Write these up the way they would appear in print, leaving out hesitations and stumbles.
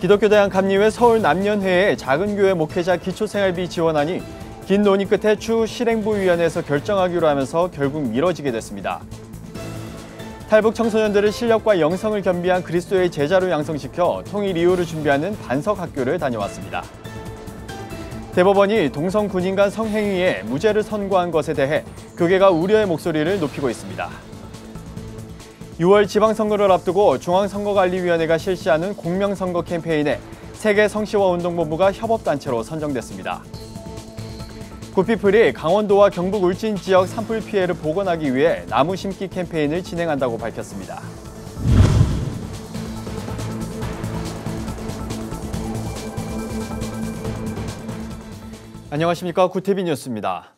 기독교대학 감리회 서울 남년회의 작은 교회 목회자 기초생활비 지원안이 긴 논의 끝에 추후 실행부위원회에서 결정하기로 하면서 결국 미뤄지게 됐습니다. 탈북 청소년들을 실력과 영성을 겸비한 그리스도의 제자로 양성시켜 통일 이후를 준비하는 반석학교를 다녀왔습니다. 대법원이 동성 군인 간 성행위에 무죄를 선고한 것에 대해 교계가 우려의 목소리를 높이고 있습니다. 6월 지방선거를 앞두고 중앙선거관리위원회가 실시하는 공명선거 캠페인에 세계 성시화운동본부가 협업단체로 선정됐습니다. 구피플이 강원도와 경북 울진 지역 산불 피해를 복원하기 위해 나무 심기 캠페인을 진행한다고 밝혔습니다. 안녕하십니까. 구티비 뉴스입니다.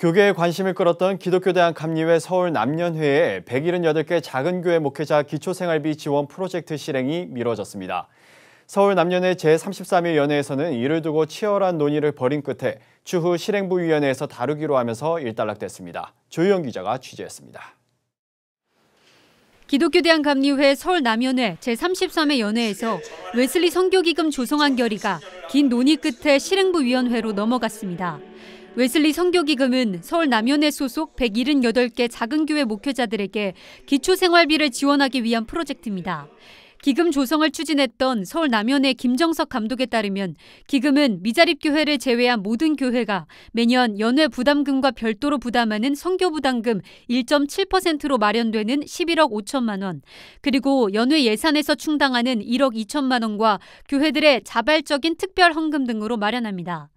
교계에 관심을 끌었던 기독교대학 감리회 서울 남년회의 178개 작은 교회 목회자 기초생활비 지원 프로젝트 실행이 미뤄졌습니다. 서울 남년회 제33일 연회에서는 이를 두고 치열한 논의를 벌인 끝에 추후 실행부위원회에서 다루기로 하면서 일단락됐습니다. 조유영 기자가 취재했습니다. 기독교대학 감리회 서울 남연회 제33회 연회에서 웨슬리 선교기금 조성안 결의가 긴 논의 끝에 실행부위원회로 넘어갔습니다. 웨슬리 선교기금은 서울 남연회 소속 178개 작은 교회 목회자들에게 기초생활비를 지원하기 위한 프로젝트입니다. 기금 조성을 추진했던 서울 남연회 김정석 감독에 따르면 기금은 미자립교회를 제외한 모든 교회가 매년 연회 부담금과 별도로 부담하는 선교부담금 1.7%로 마련되는 11억 5천만 원, 그리고 연회 예산에서 충당하는 1억 2천만 원과 교회들의 자발적인 특별 헌금 등으로 마련합니다.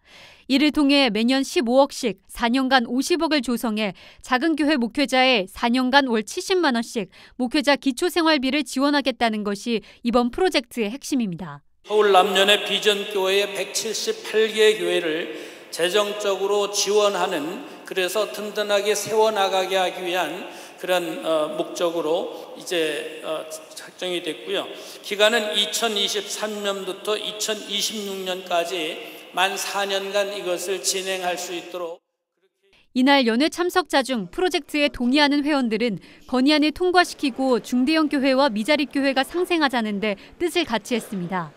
이를 통해 매년 15억씩 4년간 50억을 조성해 작은 교회 목회자에 4년간 월 70만 원씩 목회자 기초생활비를 지원하겠다는 것이 이번 프로젝트의 핵심입니다. 서울 남년의 비전교회의 178개 교회를 재정적으로 지원하는, 그래서 든든하게 세워나가게 하기 위한 그런 목적으로 이제 작정이 됐고요. 기간은 2023년부터 2026년까지 만 4년간 이것을 진행할 수 있도록. 이날 연회 참석자 중 프로젝트에 동의하는 회원들은 건의안을 통과시키고 중대형 교회와 미자립 교회가 상생하자는데 뜻을 같이 했습니다.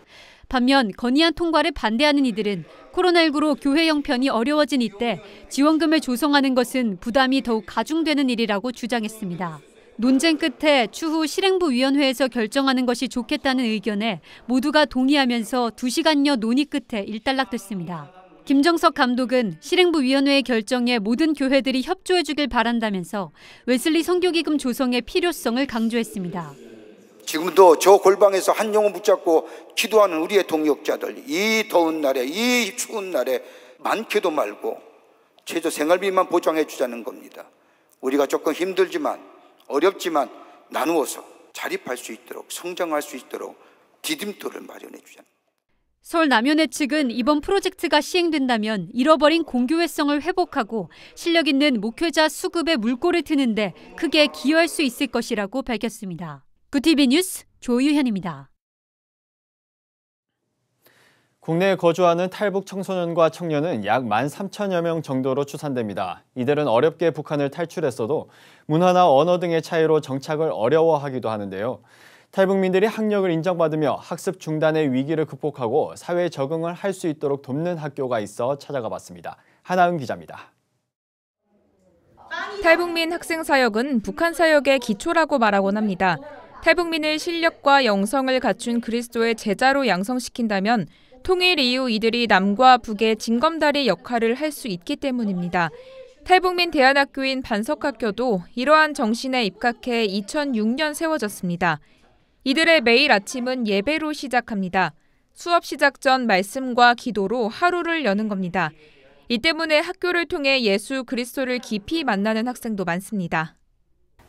반면 건의안 통과를 반대하는 이들은 코로나19로 교회 형편이 어려워진 이때 지원금을 조성하는 것은 부담이 더욱 가중되는 일이라고 주장했습니다. 논쟁 끝에 추후 실행부위원회에서 결정하는 것이 좋겠다는 의견에 모두가 동의하면서 2시간여 논의 끝에 일단락됐습니다. 김정석 감독은 실행부위원회의 결정에 모든 교회들이 협조해주길 바란다면서 웨슬리 선교기금 조성의 필요성을 강조했습니다. 지금도 저 골방에서 한 영혼 붙잡고 기도하는 우리의 동역자들, 이 더운 날에, 이 추운 날에 많게도 말고 최저 생활비만 보장해 주자는 겁니다. 우리가 조금 힘들지만 어렵지만 나누어서 자립할 수 있도록, 성장할 수 있도록 디딤돌을 마련해 주자. 서울 남연회 측은 이번 프로젝트가 시행된다면 잃어버린 공교회성을 회복하고 실력 있는 목회자 수급에 물꼬를 트는데 크게 기여할 수 있을 것이라고 밝혔습니다. 구티비 뉴스 조유현입니다. 국내에 거주하는 탈북 청소년과 청년은 약 13,000여 명 정도로 추산됩니다. 이들은 어렵게 북한을 탈출했어도 문화나 언어 등의 차이로 정착을 어려워하기도 하는데요. 탈북민들이 학력을 인정받으며 학습 중단의 위기를 극복하고 사회에 적응을 할 수 있도록 돕는 학교가 있어 찾아가 봤습니다. 하나은 기자입니다. 탈북민 학생 사역은 북한 사역의 기초라고 말하곤 합니다. 탈북민을 실력과 영성을 갖춘 그리스도의 제자로 양성시킨다면 통일 이후 이들이 남과 북의 징검다리 역할을 할 수 있기 때문입니다. 탈북민 대안학교인 반석학교도 이러한 정신에 입각해 2006년 세워졌습니다. 이들의 매일 아침은 예배로 시작합니다. 수업 시작 전 말씀과 기도로 하루를 여는 겁니다. 이 때문에 학교를 통해 예수 그리스도를 깊이 만나는 학생도 많습니다.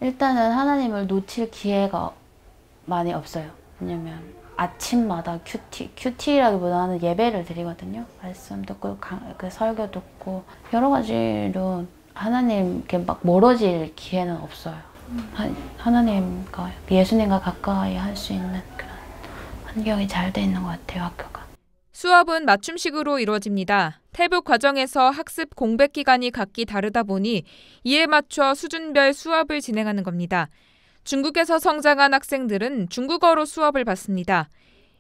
일단은 하나님을 놓칠 기회가 많이 없어요. 왜냐면 아침마다 큐티라기보다는 예배를 드리거든요. 말씀 듣고 설교 듣고 여러 가지로 하나님께 막 멀어질 기회는 없어요. 하나님과 예수님과 가까이 할 수 있는 그런 환경이 잘 돼 있는 것 같아요, 학교가. 수업은 맞춤식으로 이루어집니다. 탈북 과정에서 학습 공백 기간이 각기 다르다 보니 이에 맞춰 수준별 수업을 진행하는 겁니다. 중국에서 성장한 학생들은 중국어로 수업을 받습니다.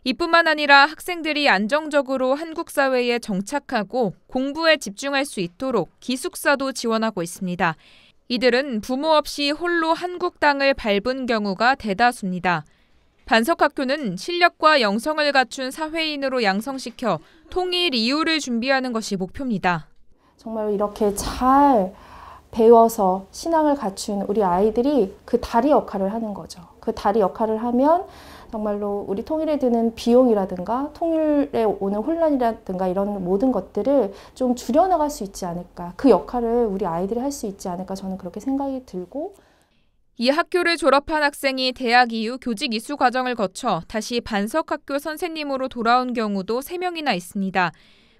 이뿐만 아니라 학생들이 안정적으로 한국 사회에 정착하고 공부에 집중할 수 있도록 기숙사도 지원하고 있습니다. 이들은 부모 없이 홀로 한국 땅을 밟은 경우가 대다수입니다. 반석학교는 실력과 영성을 갖춘 사회인으로 양성시켜 통일 이후를 준비하는 것이 목표입니다. 정말 이렇게 잘 배워서 신앙을 갖춘 우리 아이들이 그 다리 역할을 하는 거죠. 그 다리 역할을 하면 정말로 우리 통일에 드는 비용이라든가 통일에 오는 혼란이라든가 이런 모든 것들을 좀 줄여나갈 수 있지 않을까. 그 역할을 우리 아이들이 할 수 있지 않을까 저는 그렇게 생각이 들고. 이 학교를 졸업한 학생이 대학 이후 교직 이수 과정을 거쳐 다시 반석학교 선생님으로 돌아온 경우도 3명이나 있습니다.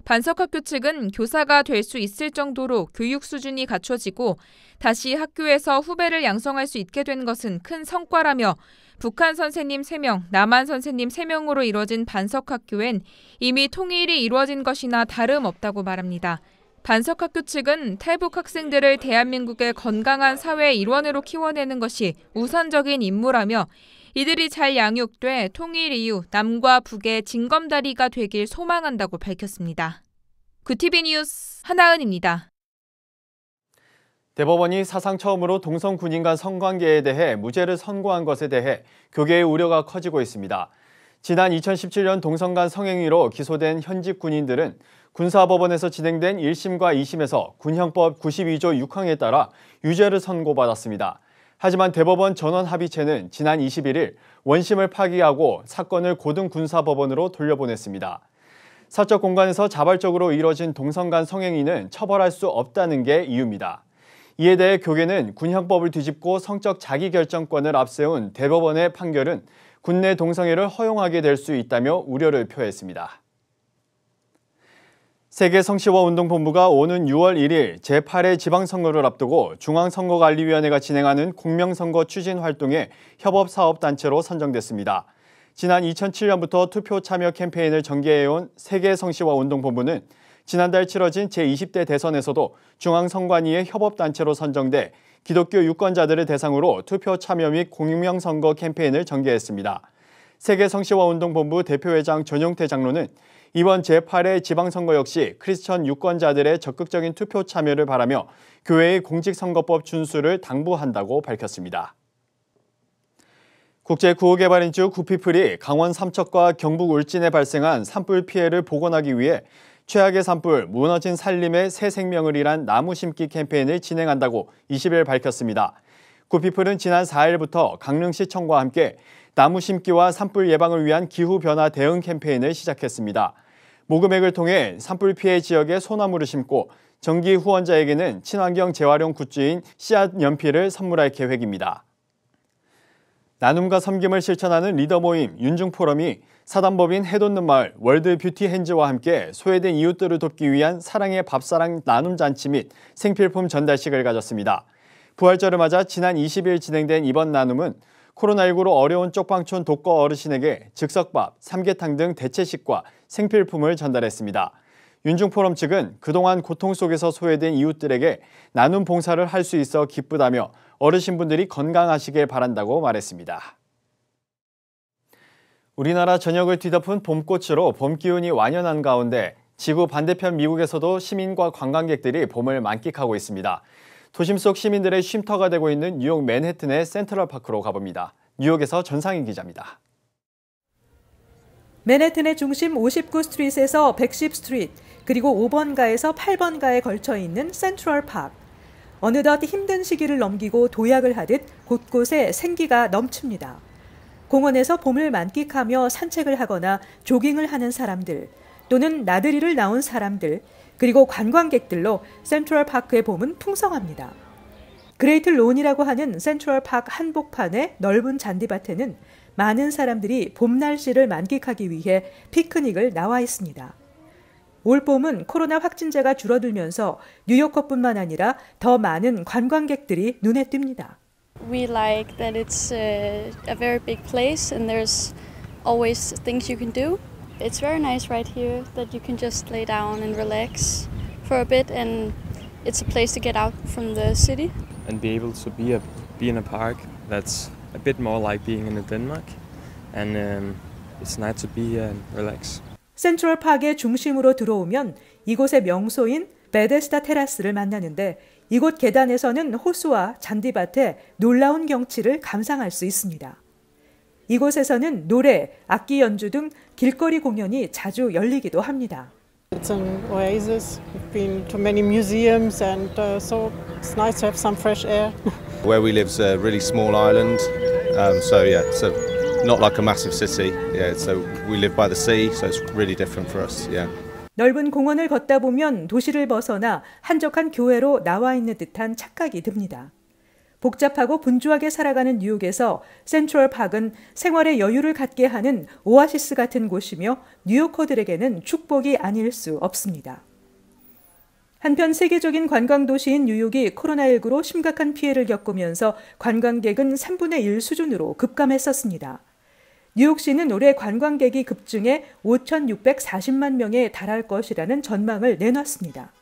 반석학교 측은 교사가 될 수 있을 정도로 교육 수준이 갖춰지고 다시 학교에서 후배를 양성할 수 있게 된 것은 큰 성과라며 북한 선생님 3명, 남한 선생님 3명으로 이뤄진 반석학교엔 이미 통일이 이루어진 것이나 다름없다고 말합니다. 반석학교 측은 탈북 학생들을 대한민국의 건강한 사회의 일원으로 키워내는 것이 우선적인 임무라며 이들이 잘 양육돼 통일 이후 남과 북의 징검다리가 되길 소망한다고 밝혔습니다. 구TV 뉴스 하나은입니다. 대법원이 사상 처음으로 동성 군인 간 성관계에 대해 무죄를 선고한 것에 대해 교계의 우려가 커지고 있습니다. 지난 2017년 동성 간 성행위로 기소된 현직 군인들은 군사법원에서 진행된 1심과 2심에서 군형법 92조 6항에 따라 유죄를 선고받았습니다. 하지만 대법원 전원합의체는 지난 21일 원심을 파기하고 사건을 고등군사법원으로 돌려보냈습니다. 사적 공간에서 자발적으로 이뤄진 동성 간 성행위는 처벌할 수 없다는 게 이유입니다. 이에 대해 교계는 군형법을 뒤집고 성적 자기결정권을 앞세운 대법원의 판결은 군내 동성애를 허용하게 될 수 있다며 우려를 표했습니다. 세계성시화운동본부가 오는 6월 1일 제8회 지방선거를 앞두고 중앙선거관리위원회가 진행하는 공명선거 추진 활동에 협업사업단체로 선정됐습니다. 지난 2007년부터 투표 참여 캠페인을 전개해온 세계성시화운동본부는 지난달 치러진 제20대 대선에서도 중앙선관위의 협업단체로 선정돼 기독교 유권자들을 대상으로 투표 참여 및 공명선거 캠페인을 전개했습니다. 세계성시화운동본부 대표회장 전용태 장로는 이번 제8회 지방선거 역시 크리스천 유권자들의 적극적인 투표 참여를 바라며 교회의 공직선거법 준수를 당부한다고 밝혔습니다. 국제구호개발인주 구피플이 강원 삼척과 경북 울진에 발생한 산불 피해를 복원하기 위해 최악의 산불, 무너진 산림의 새 생명을 일한 나무 심기 캠페인을 진행한다고 20일 밝혔습니다. 구피플은 지난 4일부터 강릉시청과 함께 나무 심기와 산불 예방을 위한 기후변화 대응 캠페인을 시작했습니다. 모금액을 통해 산불 피해 지역에 소나무를 심고 정기 후원자에게는 친환경 재활용 굿즈인 씨앗 연필을 선물할 계획입니다. 나눔과 섬김을 실천하는 리더 모임 윤중포럼이 사단법인 해돋는 마을 월드 뷰티 핸즈와 함께 소외된 이웃들을 돕기 위한 사랑의 밥사랑 나눔 잔치 및 생필품 전달식을 가졌습니다. 부활절을 맞아 지난 20일 진행된 이번 나눔은 코로나19로 어려운 쪽방촌 독거 어르신에게 즉석밥, 삼계탕 등 대체식과 생필품을 전달했습니다. 윤중포럼 측은 그동안 고통 속에서 소외된 이웃들에게 나눔 봉사를 할 수 있어 기쁘다며 어르신분들이 건강하시길 바란다고 말했습니다. 우리나라 전역을 뒤덮은 봄꽃으로 봄 기운이 완연한 가운데 지구 반대편 미국에서도 시민과 관광객들이 봄을 만끽하고 있습니다. 도심 속 시민들의 쉼터가 되고 있는 뉴욕 맨해튼의 센트럴파크로 가봅니다. 뉴욕에서 전상희 기자입니다. 맨해튼의 중심 59스트리트에서 110스트리트, 그리고 5번가에서 8번가에 걸쳐 있는 센트럴파크. 어느덧 힘든 시기를 넘기고 도약을 하듯 곳곳에 생기가 넘칩니다. 공원에서 봄을 만끽하며 산책을 하거나 조깅을 하는 사람들, 또는 나들이를 나온 사람들, 그리고 관광객들로 센트럴파크의 봄은 풍성합니다. 그레이트 론이라고 하는 센트럴파크 한복판의 넓은 잔디밭에는 많은 사람들이 봄 날씨를 만끽하기 위해 피크닉을 나와 있습니다. 올 봄은 코로나 확진자가 줄어들면서 뉴요커뿐만 아니라 더 많은 관광객들이 눈에 띕니다. We like that it's a very big place and there's always things you can do. It's very nice right here that you can just lay down and relax for a bit, and it's a place to get out from the city. And be able to be in a park that's a bit more like being in Denmark, and it's nice to be here and relax. 센트럴 파크의 중심으로 들어오면 이곳의 명소인 베데스다 테라스를 만나는데 이곳 계단에서는 호수와 잔디밭의 놀라운 경치를 감상할 수 있습니다. 이곳에서는 노래, 악기 연주 등 길거리 공연이 자주 열리기도 합니다. It's an oasis. We've been to many museums and so it's nice to have some fresh air. Where we live is a really small island, so yeah, so not like a massive city. Yeah, so we live by the sea, so it's really different for us. Yeah. 넓은 공원을 걷다 보면 도시를 벗어나 한적한 교외로 나와 있는 듯한 착각이 듭니다. 복잡하고 분주하게 살아가는 뉴욕에서 센트럴 파크는 생활의 여유를 갖게 하는 오아시스 같은 곳이며 뉴요커들에게는 축복이 아닐 수 없습니다. 한편 세계적인 관광도시인 뉴욕이 코로나19로 심각한 피해를 겪으면서 관광객은 3분의 1 수준으로 급감했었습니다. 뉴욕시는 올해 관광객이 급증해 5,640만 명에 달할 것이라는 전망을 내놨습니다.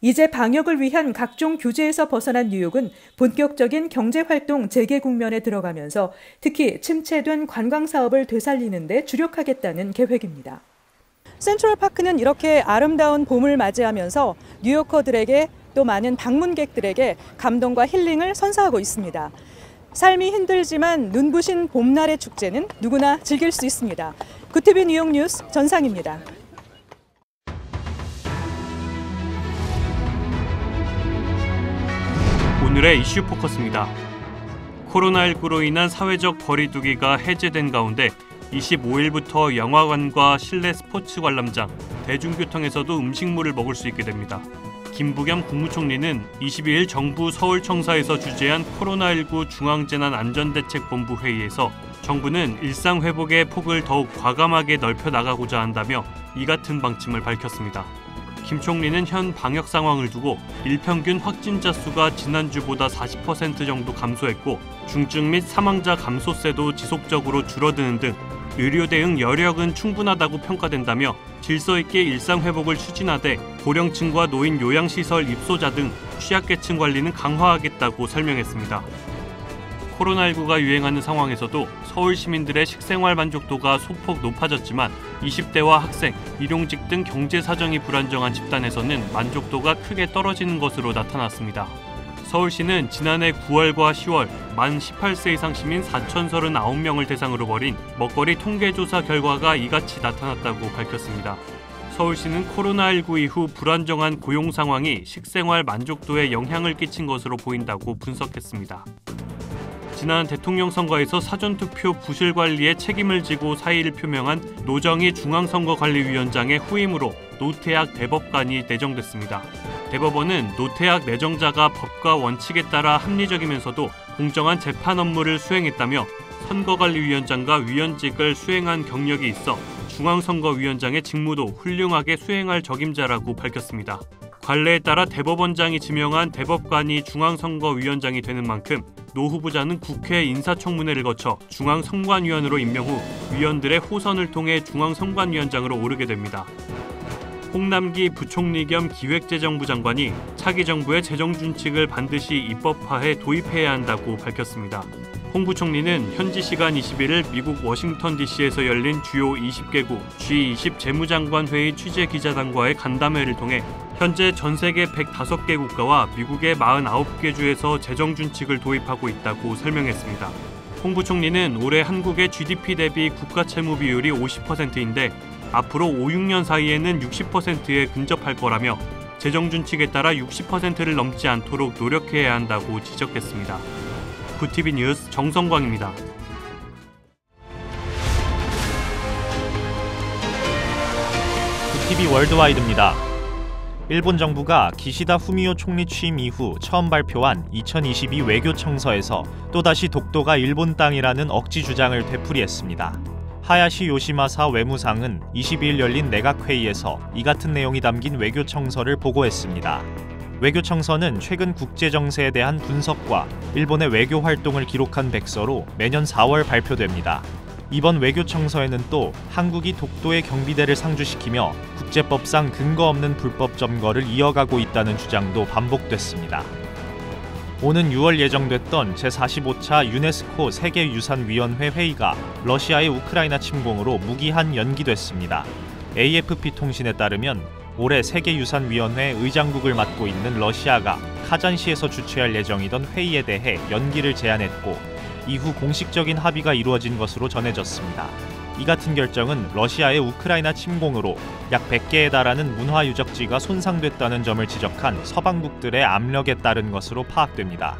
이제 방역을 위한 각종 규제에서 벗어난 뉴욕은 본격적인 경제활동 재개 국면에 들어가면서 특히 침체된 관광사업을 되살리는 데 주력하겠다는 계획입니다. 센트럴 파크는 이렇게 아름다운 봄을 맞이하면서 뉴요커들에게 또 많은 방문객들에게 감동과 힐링을 선사하고 있습니다. 삶이 힘들지만 눈부신 봄날의 축제는 누구나 즐길 수 있습니다. 구티비 뉴욕 뉴스 전상입니다. 오늘의 이슈 포커스입니다. 코로나19로 인한 사회적 거리두기가 해제된 가운데 25일부터 영화관과 실내 스포츠 관람장, 대중교통에서도 음식물을 먹을 수 있게 됩니다. 김부겸 국무총리는 22일 정부 서울청사에서 주재한 코로나19 중앙재난안전대책본부 회의에서 정부는 일상회복의 폭을 더욱 과감하게 넓혀 나가고자 한다며 이 같은 방침을 밝혔습니다. 김 총리는 현 방역 상황을 두고 일평균 확진자 수가 지난주보다 40% 정도 감소했고 중증 및 사망자 감소세도 지속적으로 줄어드는 등 의료 대응 여력은 충분하다고 평가된다며 질서 있게 일상 회복을 추진하되 고령층과 노인 요양시설 입소자 등 취약계층 관리는 강화하겠다고 설명했습니다. 코로나19가 유행하는 상황에서도 서울 시민들의 식생활 만족도가 소폭 높아졌지만 20대와 학생, 일용직 등 경제 사정이 불안정한 집단에서는 만족도가 크게 떨어지는 것으로 나타났습니다. 서울시는 지난해 9월과 10월 만 18세 이상 시민 4,039명을 대상으로 벌인 먹거리 통계조사 결과가 이같이 나타났다고 밝혔습니다. 서울시는 코로나19 이후 불안정한 고용 상황이 식생활 만족도에 영향을 끼친 것으로 보인다고 분석했습니다. 지난 대통령 선거에서 사전투표 부실 관리에 책임을 지고 사의를 표명한 노정희 중앙선거관리위원장의 후임으로 노태학 대법관이 내정됐습니다. 대법원은 노태학 내정자가 법과 원칙에 따라 합리적이면서도 공정한 재판 업무를 수행했다며 선거관리위원장과 위원직을 수행한 경력이 있어 중앙선거위원장의 직무도 훌륭하게 수행할 적임자라고 밝혔습니다. 관례에 따라 대법원장이 지명한 대법관이 중앙선거위원장이 되는 만큼 노 후보자는 국회 인사청문회를 거쳐 중앙선관위원으로 임명 후 위원들의 호선을 통해 중앙선관위원장으로 오르게 됩니다. 홍남기 부총리 겸 기획재정부 장관이 차기 정부의 재정준칙을 반드시 입법화해 도입해야 한다고 밝혔습니다. 홍 부총리는 현지 시간 21일 미국 워싱턴 DC에서 열린 주요 20개국 G20 재무장관 회의 취재 기자단과의 간담회를 통해 현재 전 세계 105개 국가와 미국의 49개 주에서 재정준칙을 도입하고 있다고 설명했습니다. 홍 부총리는 올해 한국의 GDP 대비 국가채무 비율이 50%인데 앞으로 5, 6년 사이에는 60%에 근접할 거라며 재정준칙에 따라 60%를 넘지 않도록 노력해야 한다고 지적했습니다. 구티비 뉴스 정성광입니다. 구티비 월드와이드입니다. 일본 정부가 기시다 후미오 총리 취임 이후 처음 발표한 2022 외교청서에서 또다시 독도가 일본 땅이라는 억지 주장을 되풀이했습니다. 하야시 요시마사 외무상은 22일 열린 내각회의에서 이 같은 내용이 담긴 외교청서를 보고했습니다. 외교청서는 최근 국제정세에 대한 분석과 일본의 외교 활동을 기록한 백서로 매년 4월 발표됩니다. 이번 외교청서에는 또 한국이 독도의 경비대를 상주시키며 국제법상 근거 없는 불법 점거를 이어가고 있다는 주장도 반복됐습니다. 오는 6월 예정됐던 제45차 유네스코 세계유산위원회 회의가 러시아의 우크라이나 침공으로 무기한 연기됐습니다. AFP 통신에 따르면 올해 세계유산위원회 의장국을 맡고 있는 러시아가 카잔시에서 주최할 예정이던 회의에 대해 연기를 제안했고 이후 공식적인 합의가 이루어진 것으로 전해졌습니다. 이 같은 결정은 러시아의 우크라이나 침공으로 약 100개에 달하는 문화유적지가 손상됐다는 점을 지적한 서방국들의 압력에 따른 것으로 파악됩니다.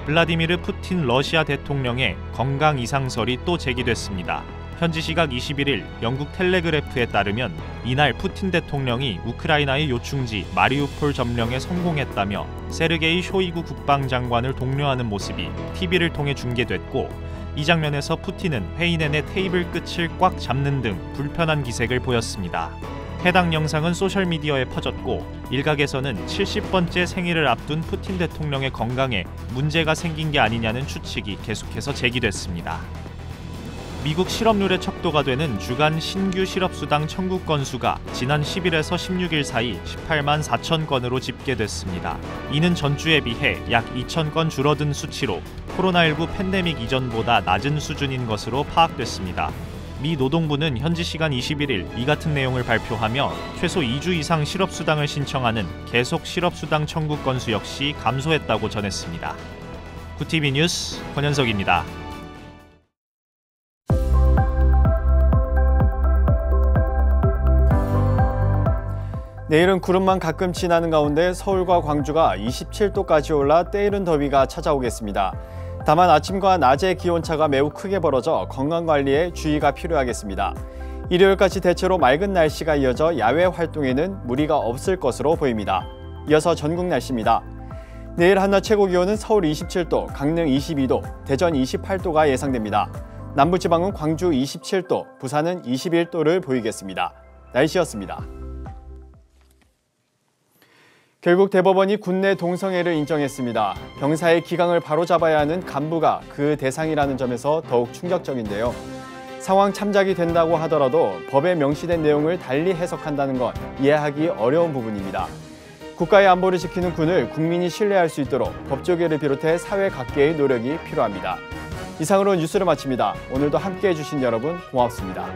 블라디미르 푸틴 러시아 대통령의 건강 이상설이 또 제기됐습니다. 현지 시각 21일 영국 텔레그래프에 따르면 이날 푸틴 대통령이 우크라이나의 요충지 마리우폴 점령에 성공했다며 세르게이 쇼이구 국방장관을 독려하는 모습이 TV를 통해 중계됐고 이 장면에서 푸틴은 회의 내내 테이블 끝을 꽉 잡는 등 불편한 기색을 보였습니다. 해당 영상은 소셜미디어에 퍼졌고 일각에서는 70번째 생일을 앞둔 푸틴 대통령의 건강에 문제가 생긴 게 아니냐는 추측이 계속해서 제기됐습니다. 미국 실업률의 척도가 되는 주간 신규 실업수당 청구 건수가 지난 10일에서 16일 사이 18만 4천 건으로 집계됐습니다. 이는 전주에 비해 약 2천 건 줄어든 수치로 코로나19 팬데믹 이전보다 낮은 수준인 것으로 파악됐습니다. 미 노동부는 현지 시간 21일 이 같은 내용을 발표하며 최소 2주 이상 실업수당을 신청하는 계속 실업수당 청구 건수 역시 감소했다고 전했습니다. 구TV 뉴스 권현석입니다. 내일은 구름만 가끔 지나는 가운데 서울과 광주가 27도까지 올라 때이른 더위가 찾아오겠습니다. 다만 아침과 낮의 기온차가 매우 크게 벌어져 건강관리에 주의가 필요하겠습니다. 일요일까지 대체로 맑은 날씨가 이어져 야외 활동에는 무리가 없을 것으로 보입니다. 이어서 전국 날씨입니다. 내일 한낮 최고기온은 서울 27도, 강릉 22도, 대전 28도가 예상됩니다. 남부지방은 광주 27도, 부산은 21도를 보이겠습니다. 날씨였습니다. 결국 대법원이 군내 동성애를 인정했습니다. 병사의 기강을 바로잡아야 하는 간부가 그 대상이라는 점에서 더욱 충격적인데요. 상황 참작이 된다고 하더라도 법에 명시된 내용을 달리 해석한다는 건 이해하기 어려운 부분입니다. 국가의 안보를 지키는 군을 국민이 신뢰할 수 있도록 법조계를 비롯해 사회 각계의 노력이 필요합니다. 이상으로 뉴스를 마칩니다. 오늘도 함께해 주신 여러분 고맙습니다.